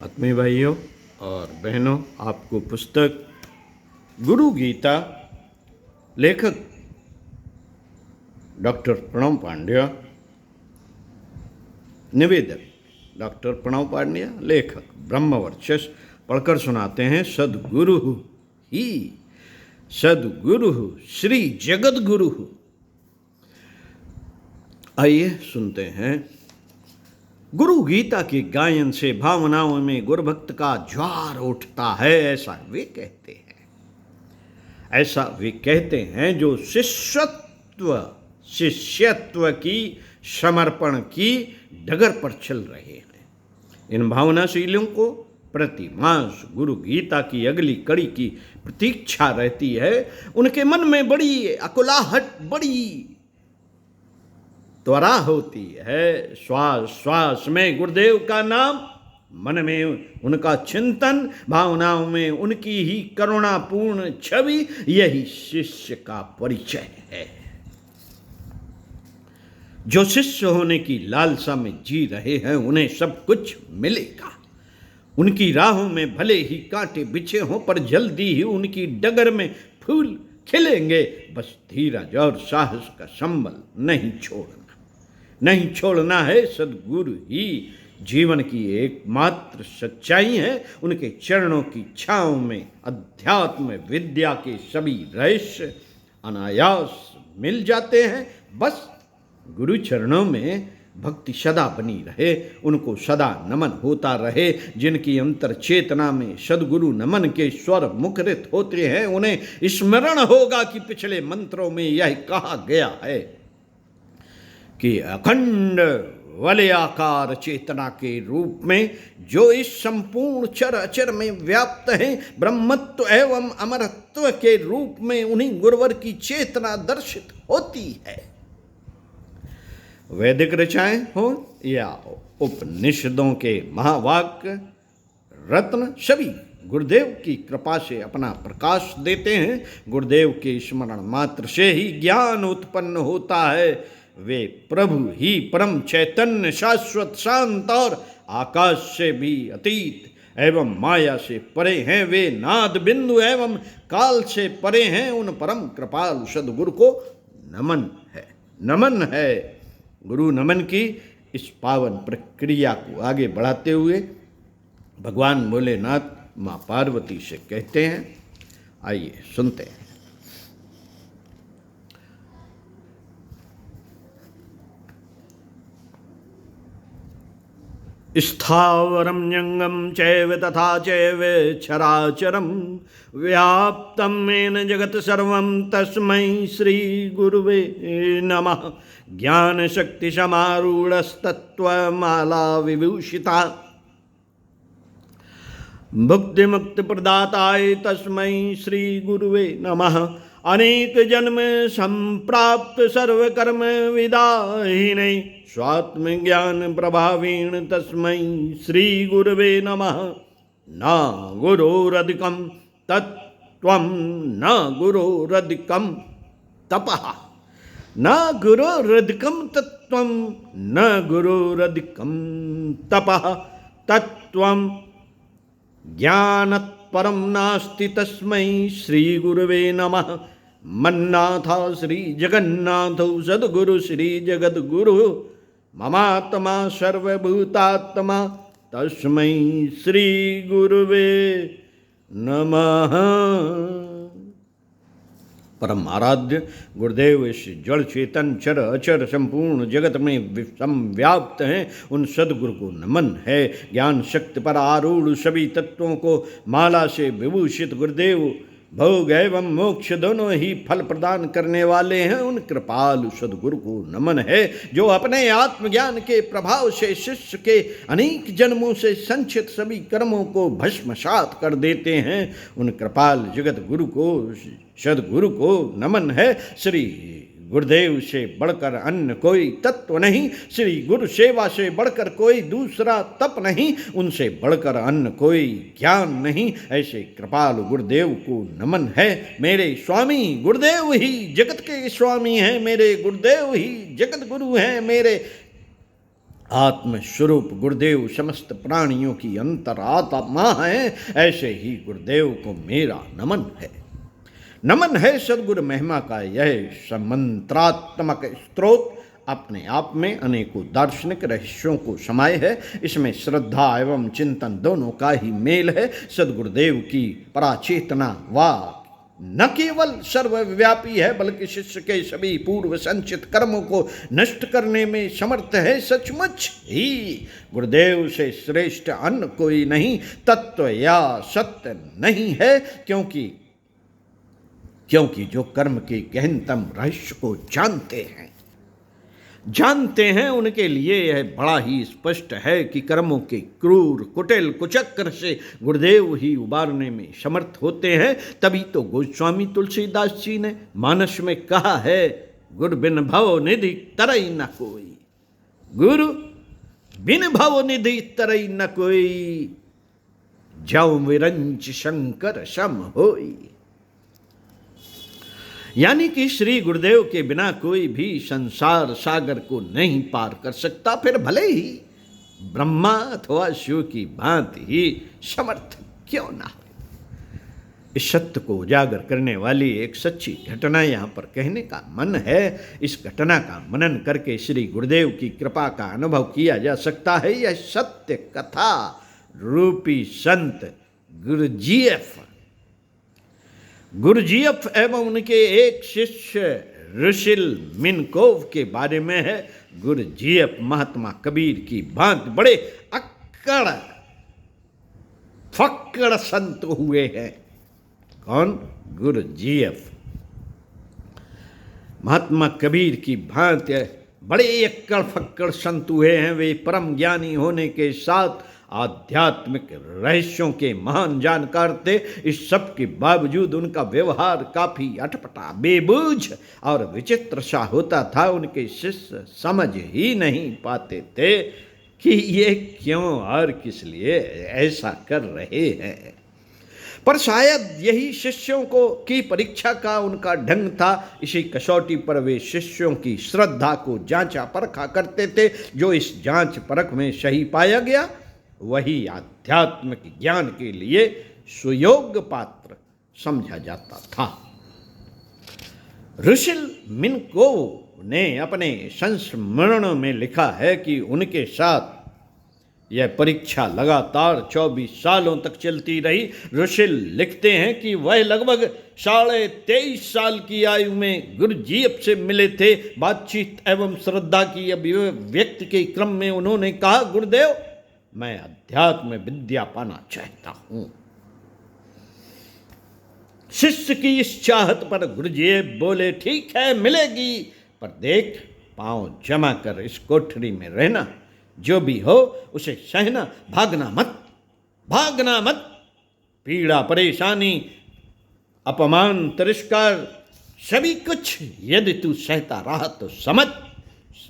आत्मीय भाइयों और बहनों, आपको पुस्तक गुरु गीता, लेखक डॉक्टर प्रणव पांड्या, निवेदक डॉक्टर प्रणव पांड्या, लेखक ब्रह्मवर्चस पढ़कर सुनाते हैं। सदगुरु श्री जगत गुरु। आइए सुनते हैं। गुरु गीता के गायन से भावनाओं में गुरुभक्त का ज्वार उठता है, ऐसा वे कहते हैं जो शिष्यत्व की समर्पण की डगर पर चल रहे हैं। इन भावनाशीलों को प्रतिमास गुरु गीता की अगली कड़ी की प्रतीक्षा रहती है। उनके मन में बड़ी अकुलाहट, बड़ी त्वरा होती है। श्वास श्वास में गुरुदेव का नाम, मन में उनका चिंतन, भावनाओं में उनकी ही करुणापूर्ण छवि, यही शिष्य का परिचय है। जो शिष्य होने की लालसा में जी रहे हैं, उन्हें सब कुछ मिलेगा। उनकी राहों में भले ही कांटे बिछे हों, पर जल्दी ही उनकी डगर में फूल खिलेंगे। बस धीरज और साहस का संबल नहीं छोड़ना है। सदगुरु ही जीवन की एकमात्र सच्चाई है। उनके चरणों की छांव में अध्यात्म विद्या के सभी रहस्य अनायास मिल जाते हैं। बस गुरु चरणों में भक्ति सदा बनी रहे, उनको सदा नमन होता रहे। जिनकी अंतर चेतना में सदगुरु नमन के स्वर मुखरित होते हैं, उन्हें स्मरण होगा कि पिछले मंत्रों में यह कहा गया है कि अखंड वलयाकार चेतना के रूप में जो इस संपूर्ण चर अचर में व्याप्त है, ब्रह्मत्व एवं अमरत्व के रूप में उन्हीं गुरुवर की चेतना दर्शित होती है। वैदिक रचनाएं हो या उपनिषदों के महावाक्य रत्न, सभी गुरुदेव की कृपा से अपना प्रकाश देते हैं। गुरुदेव के स्मरण मात्र से ही ज्ञान उत्पन्न होता है। वे प्रभु ही परम चैतन्य, शाश्वत, शांत और आकाश से भी अतीत एवं माया से परे हैं। वे नाद बिंदु एवं काल से परे हैं। उन परम कृपालु सदगुरु को नमन है। गुरु नमन की इस पावन प्रक्रिया को आगे बढ़ाते हुए भगवान भोलेनाथ माँ पार्वती से कहते हैं। आइए सुनते हैं। स्थावरं जंगम चैव तथा चैव चराचरं व्याप्तं येन जगत् सर्वं तस्मै श्री गुरुवे नमः। ज्ञान शक्ति समारूढ़स्तत्त्वमाला विभूषिता भुक्ति मुक्ति प्रदाताय तस्मै श्री गुरुवे नमः। अनेक जन्म संप्राप्त सर्वकर्म विदाहिने स्वात्म ज्ञान प्रभावीण तस्मै श्री गुरुवे नमः। न गुरोरधिकं तत्त्वं न गुरोरधिकं तपः, न गुरोरधिकं तत्त्वं न गुरोरधिकं तपः। तत्त्वं ज्ञानात् परम नास्ति तस्मै श्री गुरुवे नमः। मन्नाथ श्री जगन्नाथ सद्गुरु श्री जगद्गुरु ममात्मा सर्वभूतात्मा तस्मै श्री गुरुवे नमः। परम आराध्य गुरुदेव इस जड़ चेतन चर अचर संपूर्ण जगत में संव्याप्त हैं, उन सदगुरु को नमन है। ज्ञान शक्ति पर आरूढ़ सभी तत्वों को माला से विभूषित गुरुदेव भोग एवं मोक्ष दोनों ही फल प्रदान करने वाले हैं। उन कृपालु सदगुरु को नमन है जो अपने आत्मज्ञान के प्रभाव से शिष्य के अनेक जन्मों से संचित सभी कर्मों को भस्मसात कर देते हैं। उन कृपाल जगत गुरु को, सदगुरु को नमन है। श्री गुरुदेव से बढ़कर अन्य कोई तत्व नहीं, श्री गुरु सेवा से बढ़कर कोई दूसरा तप नहीं, उनसे बढ़कर अन्य कोई ज्ञान नहीं। ऐसे कृपालु गुरुदेव को नमन है। मेरे स्वामी गुरुदेव ही जगत के स्वामी हैं, मेरे गुरुदेव ही जगत गुरु हैं, मेरे आत्म स्वरूप गुरुदेव समस्त प्राणियों की अंतरात्मा है, ऐसे ही गुरुदेव को मेरा नमन है। नमन है सद्गुरु महिमा का यह समंत्रात्मक स्त्रोत अपने आप में अनेकों दार्शनिक रहस्यों को समाये है। इसमें श्रद्धा एवं चिंतन दोनों का ही मेल है। सद्गुरुदेव की पराचेतना व न केवल सर्वव्यापी है बल्कि शिष्य के सभी पूर्व संचित कर्मों को नष्ट करने में समर्थ है। सचमुच ही गुरुदेव से श्रेष्ठ अन्य कोई नहीं, तत्व या सत्य नहीं है, क्योंकि जो कर्म के गहनतम रहस्य को जानते हैं उनके लिए यह बड़ा ही स्पष्ट है कि कर्मों के क्रूर कुटिल कुचक्र से गुरुदेव ही उबारने में समर्थ होते हैं। तभी तो गोस्वामी तुलसीदास जी ने मानस में कहा है, गुरु बिन भव निधि तरई न कोई, गुरु बिन भव निधि तरई न कोई, जौ विरंच शंकर सम होई। यानी कि श्री गुरुदेव के बिना कोई भी संसार सागर को नहीं पार कर सकता, फिर भले ही ब्रह्मा अथवा शिव की भांति ही समर्थ क्यों ना हो। इस सत्य को उजागर करने वाली एक सच्ची घटना यहाँ पर कहने का मन है। इस घटना का मनन करके श्री गुरुदेव की कृपा का अनुभव किया जा सकता है। यह सत्य कथा रूपी संत गुरुजीएफ एवं उनके एक शिष्य ऋषिल मिनकोव के बारे में है। गुरुजीएफ महात्मा कबीर की भांति बड़े अक्कड़ फक्कड़ संत हुए हैं। कौन? गुरुजीएफ महात्मा कबीर की भांति बड़े अक्कड़ फक्कड़ संत हुए हैं। वे परम ज्ञानी होने के साथ आध्यात्मिक रहस्यों के महान जानकार थे। इस सब के बावजूद उनका व्यवहार काफी अटपटा, बेबूझ और विचित्र सा होता था। उनके शिष्य समझ ही नहीं पाते थे कि ये क्यों और किस लिए ऐसा कर रहे हैं। पर शायद यही शिष्यों की परीक्षा का उनका ढंग था। इसी कसौटी पर वे शिष्यों की श्रद्धा को जांचा परखा करते थे। जो इस जांच परख में सही पाया गया वही आध्यात्मिक ज्ञान के लिए सुयोग्य पात्र समझा जाता था। ऋषिल मिनकोव ने अपने संस्मरण में लिखा है कि उनके साथ यह परीक्षा लगातार 24 सालों तक चलती रही। ऋषिल लिखते हैं कि वह लगभग 23.5 साल की आयु में गुरुजीएफ से मिले थे। बातचीत एवं श्रद्धा की अभिव्यक्ति के क्रम में उन्होंने कहा, गुरुदेव मैं अध्यात्म विद्या पाना चाहता हूं। शिष्य की इस चाहत पर गुरुजीएफ बोले, ठीक है मिलेगी, पर देख पांव जमा कर इस कोठरी में रहना, जो भी हो उसे सहना, भागना मत। पीड़ा परेशानी अपमान तिरस्कार सभी कुछ यदि तू सहता रहा तो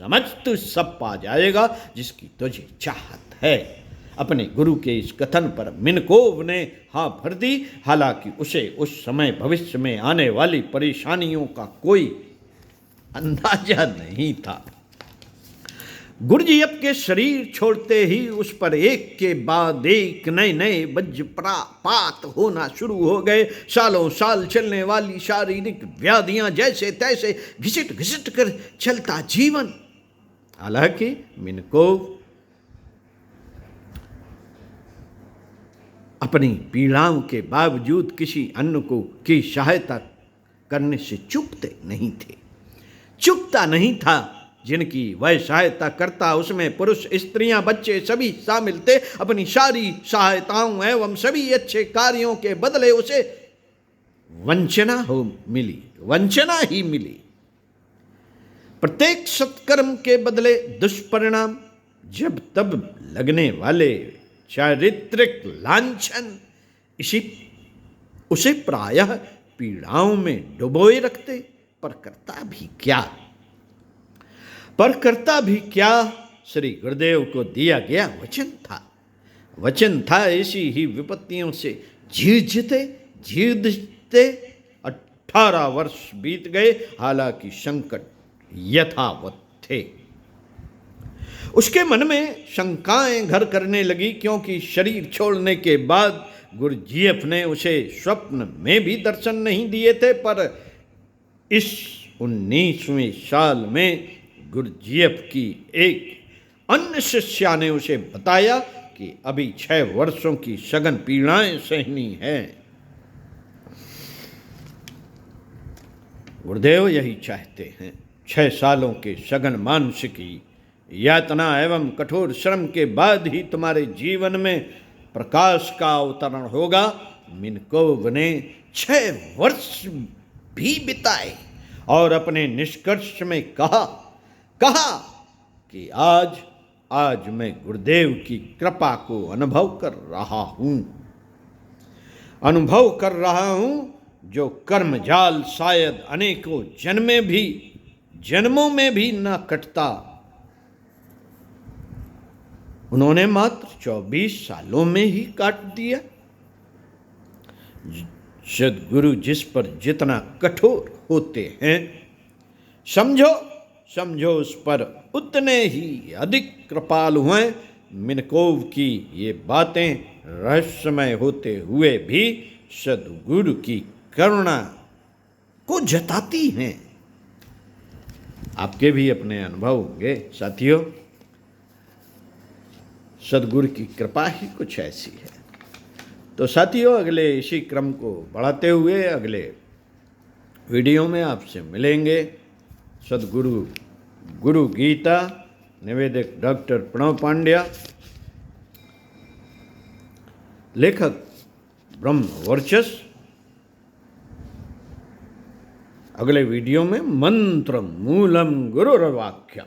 समझ तू सब पा जाएगा जिसकी तुझे चाहत है। अपने गुरु के इस कथन पर मिनकोव ने हाँ भर दी। हालांकि उसे उस समय भविष्य में आने वाली परेशानियों का कोई अंदाजा नहीं था। गुरुजीएफ के शरीर छोड़ते ही उस पर एक के बाद एक नए वज्रपात होना शुरू हो गए। सालों साल चलने वाली शारीरिक व्याधियां जैसे तैसे घिसट कर चलता जीवन। हालांकि मिनकोव अपनी पीड़ाओं के बावजूद किसी अन्य की सहायता करने से चूकता नहीं था। जिनकी वह सहायता करता उसमें पुरुष, स्त्रियां, बच्चे सभी शामिल थे। अपनी सारी सहायताओं एवं सभी अच्छे कार्यों के बदले उसे वंचना ही मिली। प्रत्येक सत्कर्म के बदले दुष्परिणाम, जब तब लगने वाले चारित्रिक लांछन उसे प्रायः पीड़ाओं में डुबोए रखते। पर करता भी क्या श्री गुरुदेव को दिया गया वचन था। ऐसी ही विपत्तियों से झीझते 18 वर्ष बीत गए। हालांकि संकट यथावत थे। उसके मन में शंकाएं घर करने लगी, क्योंकि शरीर छोड़ने के बाद गुरुजीएफ ने उसे स्वप्न में भी दर्शन नहीं दिए थे। पर इस 19वें साल में गुरुजीएफ की एक अन्य शिष्या ने उसे बताया कि अभी 6 वर्षों की सघन पीड़ाएं सहनी है। गुरुदेव यही चाहते हैं। 6 सालों के सघन मानसिक यातना एवं कठोर श्रम के बाद ही तुम्हारे जीवन में प्रकाश का अवतरण होगा। मिन्कोव ने 6 वर्ष भी बिताए और अपने निष्कर्ष में कहा कि आज मैं गुरुदेव की कृपा को अनुभव कर रहा हूं, जो कर्मजाल शायद अनेकों जन्मों में भी न कटता, उन्होंने मात्र 24 सालों में ही काट दिया। सद्गुरु जिस पर जितना कठोर होते हैं, समझो उस पर उतने ही अधिक कृपालु हैं। मिन्कोव की ये बातें रहस्यमय होते हुए भी सद्गुरु की करुणा को जताती हैं। आपके भी अपने अनुभव होंगे साथियों। सद्गुरु की कृपा ही कुछ ऐसी है। तो साथियों, अगले इसी क्रम को बढ़ाते हुए अगले वीडियो में आपसे मिलेंगे। सद्गुरु गुरु गीता, निवेदक डॉक्टर प्रणव पांड्या, लेखक ब्रह्म वर्चस्व। अगले वीडियो में मंत्र मूलम गुरुर्वाक्यम।